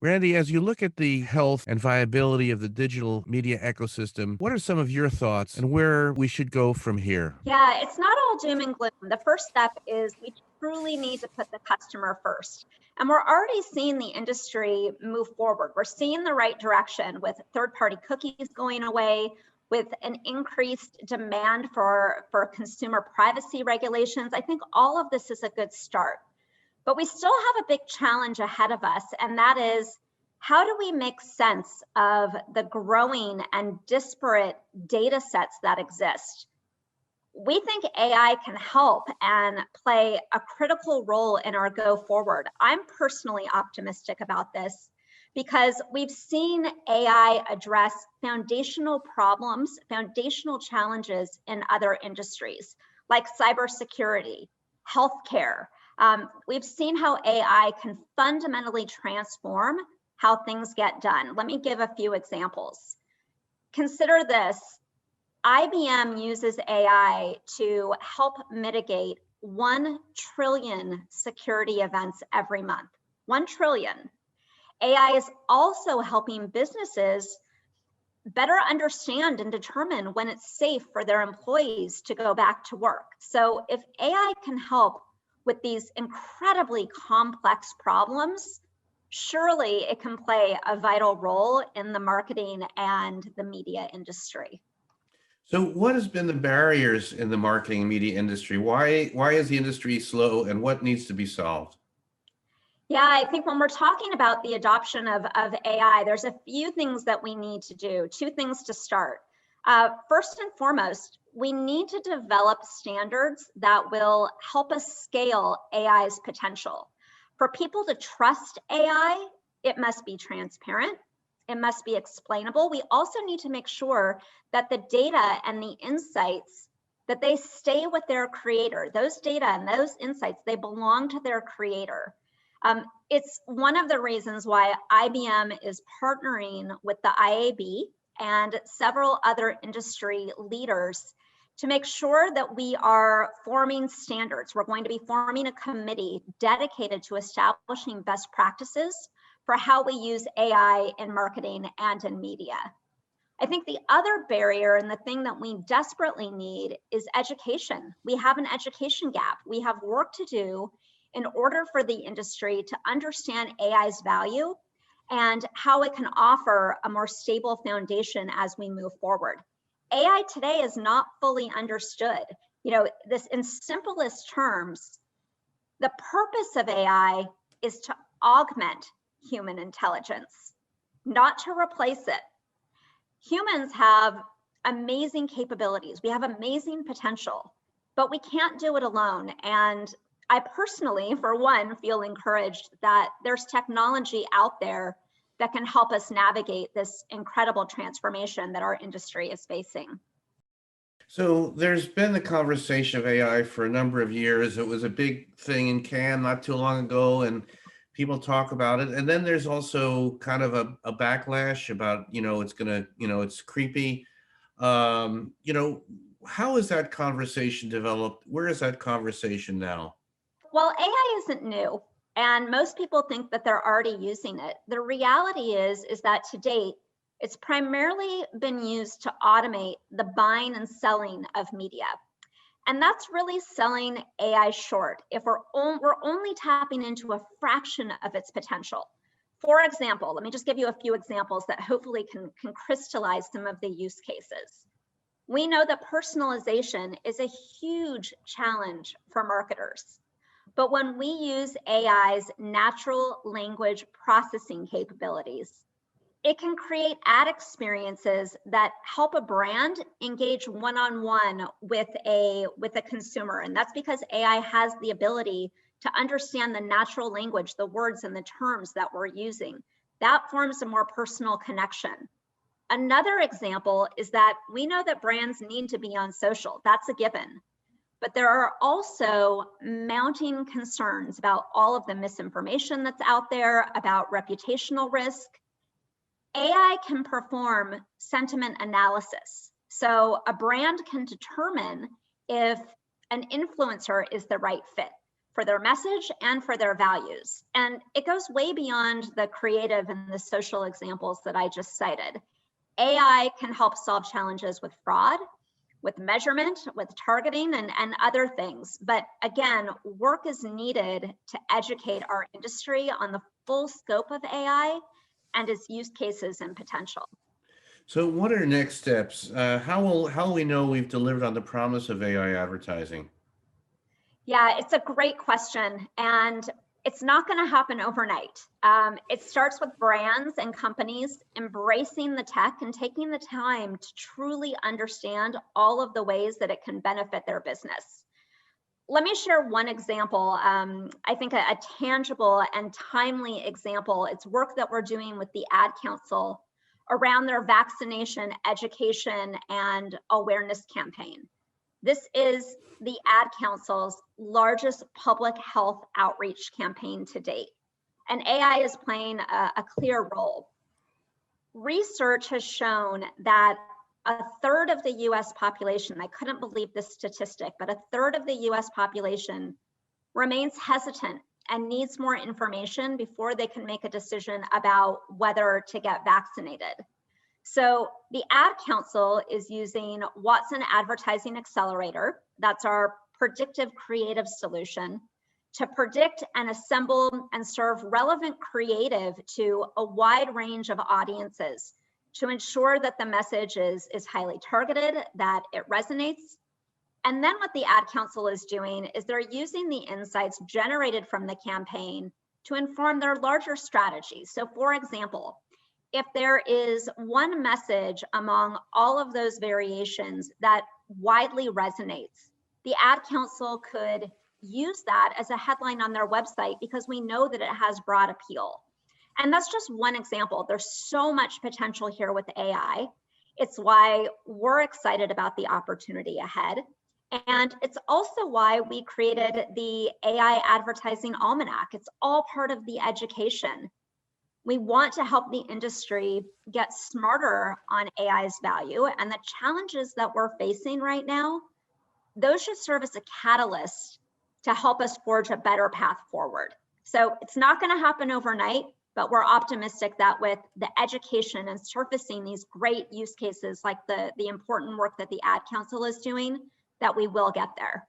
Randy, as you look at the health and viability of the digital media ecosystem, what are some of your thoughts and where we should go from here? Yeah, it's not all doom and gloom. The first step is we truly need to put the customer first. And we're already seeing the industry move forward. We're seeing the right direction with third-party cookies going away, with an increased demand for consumer privacy regulations. I think all of this is a good start. But we still have a big challenge ahead of us, and that is, how do we make sense of the growing and disparate data sets that exist? We think AI can help and play a critical role in our go forward. I'm personally optimistic about this because we've seen AI address foundational problems, foundational challenges in other industries like cybersecurity, healthcare. We've seen how AI can fundamentally transform how things get done. Let me give a few examples. Consider this. IBM uses AI to help mitigate 1 trillion security events every month. 1 trillion. AI is also helping businesses better understand and determine when it's safe for their employees to go back to work. So if AI can help with these incredibly complex problems, surely it can play a vital role in the marketing and the media industry. So what has been the barriers in the marketing and media industry? Why is the industry slow and what needs to be solved? Yeah, I think when we're talking about the adoption of AI, there's a few things that we need to do, 2 things to start. First and foremost, we need to develop standards that will help us scale AI's potential. For people to trust AI, it must be transparent. It must be explainable. We also need to make sure that the data and the insights, that they stay with their creator. Those data and those insights, they belong to their creator. It's one of the reasons why IBM is partnering with the IAB and several other industry leaders to make sure that we are forming standards. We're going to be forming a committee dedicated to establishing best practices for how we use AI in marketing and in media. I think the other barrier and the thing that we desperately need is education. We have an education gap. We have work to do in order for the industry to understand AI's value and how it can offer a more stable foundation as we move forward. AI today is not fully understood. This in simplest terms, the purpose of AI is to augment human intelligence, not to replace it. Humans have amazing capabilities. We have amazing potential, but we can't do it alone. And I personally, for one, feel encouraged that there's technology out there that can help us navigate this incredible transformation that our industry is facing. So there's been the conversation of AI for a number of years. It was a big thing in Cannes not too long ago, and people talk about it. And then there's also kind of a backlash about, it's gonna, it's creepy. How is that conversation developed? Where is that conversation now? Well, AI isn't new, and most people think that they're already using it. The reality is that to date, it's primarily been used to automate the buying and selling of media. And that's really selling AI short if we're only tapping into a fraction of its potential. For example, let me just give you a few examples that hopefully can crystallize some of the use cases. We know that personalization is a huge challenge for marketers. But when we use AI's natural language processing capabilities, it can create ad experiences that help a brand engage one-on-one with a consumer. And that's because AI has the ability to understand the natural language, the words and the terms that we're using. That forms a more personal connection. Another example is that we know that brands need to be on social. That's a given. But there are also mounting concerns about all of the misinformation that's out there, about reputational risk. AI can perform sentiment analysis. So a brand can determine if an influencer is the right fit. for their message and for their values. And it goes way beyond the creative and the social examples that I just cited. AI can help solve challenges with fraud, with measurement, with targeting, and other things. But again, work is needed to educate our industry on the full scope of AI and its use cases and potential. So what are next steps? How will we know we've delivered on the promise of AI advertising? Yeah, it's a great question, and it's not going to happen overnight. It starts with brands and companies embracing the tech and taking the time to truly understand all of the ways that it can benefit their business. Let me share one example. I think a tangible and timely example. It's work that we're doing with the Ad Council around their vaccination education and awareness campaign. This is the Ad Council's largest public health outreach campaign to date, and AI is playing a clear role. Research has shown that a third of the US population, I couldn't believe this statistic, but a third of the US population remains hesitant and needs more information before they can make a decision about whether to get vaccinated. So the Ad Council is using Watson Advertising Accelerator, that's our predictive creative solution, to predict and assemble and serve relevant creative to a wide range of audiences to ensure that the message is highly targeted, that it resonates. And then what the Ad Council is doing is they're using the insights generated from the campaign to inform their larger strategies. So for example, if there is one message among all of those variations that widely resonates, the Ad Council could use that as a headline on their website because we know that it has broad appeal. And that's just one example. There's so much potential here with AI. It's why we're excited about the opportunity ahead. And it's also why we created the AI Advertising Almanac. It's all part of the education. We want to help the industry get smarter on AI's value and the challenges that we're facing right now. Those should serve as a catalyst to help us forge a better path forward. So it's not going to happen overnight, but we're optimistic that with the education and surfacing these great use cases like the important work that the Ad Council is doing, that we will get there.